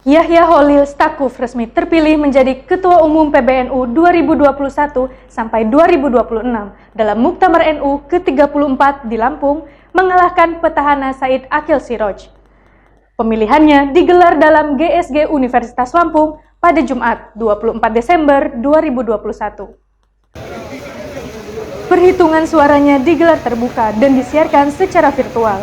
Yahya Holil Stakuf resmi terpilih menjadi Ketua Umum PBNU 2021 sampai 2026 dalam Muktamar NU ke-34 di Lampung, mengalahkan petahana Said Akil Siroj. Pemilihannya digelar dalam GSG Universitas Lampung pada Jumat 24 Desember 2021. Perhitungan suaranya digelar terbuka dan disiarkan secara virtual.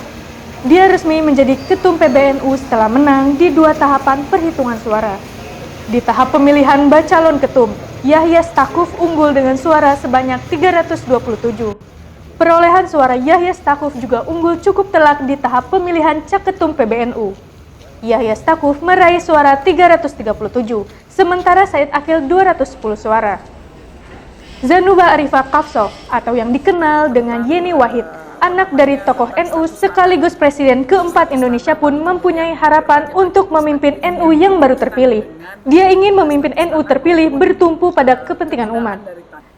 Dia resmi menjadi Ketum PBNU setelah menang di 2 tahapan perhitungan suara. Di tahap pemilihan bacalon ketum, Yahya Stakuf unggul dengan suara sebanyak 327. Perolehan suara Yahya Stakuf juga unggul cukup telak di tahap pemilihan Caketum PBNU. Yahya Stakuf meraih suara 337, sementara Said Akil 210 suara. Zanuba Arifah Kafsoh atau yang dikenal dengan Yeni Wahid, anak dari tokoh NU sekaligus Presiden keempat Indonesia pun mempunyai harapan untuk memimpin NU yang baru terpilih. Dia ingin memimpin NU terpilih bertumpu pada kepentingan umat.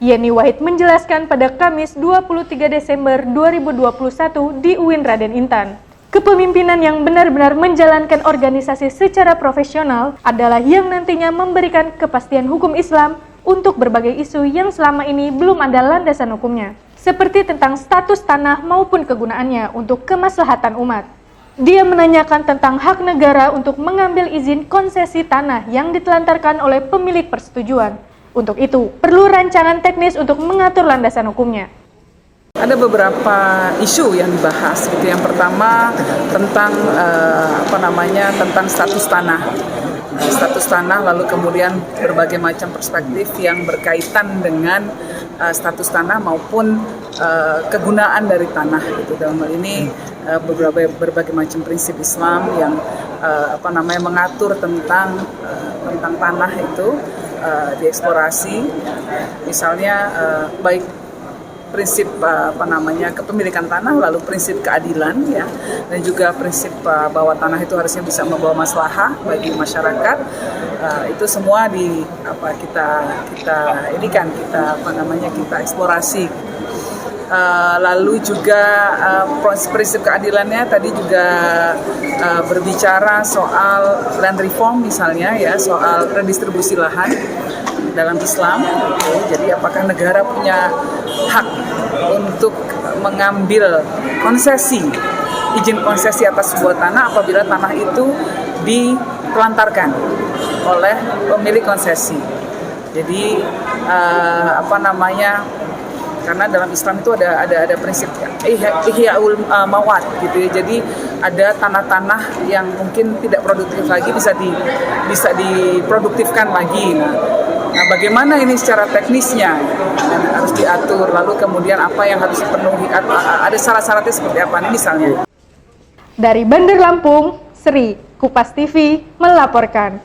Yeni Wahid menjelaskan pada Kamis 23 Desember 2021 di UIN Raden Intan. Kepemimpinan yang benar-benar menjalankan organisasi secara profesional adalah yang nantinya memberikan kepastian hukum Islam untuk berbagai isu yang selama ini belum ada landasan hukumnya, seperti tentang status tanah maupun kegunaannya untuk kemaslahatan umat. Dia menanyakan tentang hak negara untuk mengambil izin konsesi tanah yang ditelantarkan oleh pemilik persetujuan. Untuk itu, perlu rancangan teknis untuk mengatur landasan hukumnya. Ada beberapa isu yang dibahas. Yang pertama tentang tentang status tanah. Status tanah, lalu kemudian berbagai macam perspektif yang berkaitan dengan status tanah maupun kegunaan dari tanah. Dalam hal ini berbagai macam prinsip Islam yang mengatur tentang tanah itu dieksplorasi, misalnya baik prinsip kepemilikan tanah, lalu prinsip keadilan, ya, dan juga prinsip bahwa tanah itu harusnya bisa membawa maslahah bagi masyarakat. Itu semua kita eksplorasi. Lalu juga prinsip keadilannya tadi juga berbicara soal land reform, misalnya, ya, soal redistribusi lahan dalam Islam. Jadi apakah negara punya hak untuk mengambil izin konsesi atas sebuah tanah apabila tanah itu ditelantarkan oleh pemilik konsesi. Jadi karena dalam Islam itu ada prinsip ihyaul mawat, gitu ya. Jadi ada tanah-tanah yang mungkin tidak produktif lagi bisa diproduktifkan lagi. Nah, bagaimana ini secara teknisnya harus diatur, lalu kemudian apa yang harus dipenuhi, ada syarat-syaratnya seperti apa nih misalnya. Dari Bandar Lampung, Sri, Kupas TV melaporkan.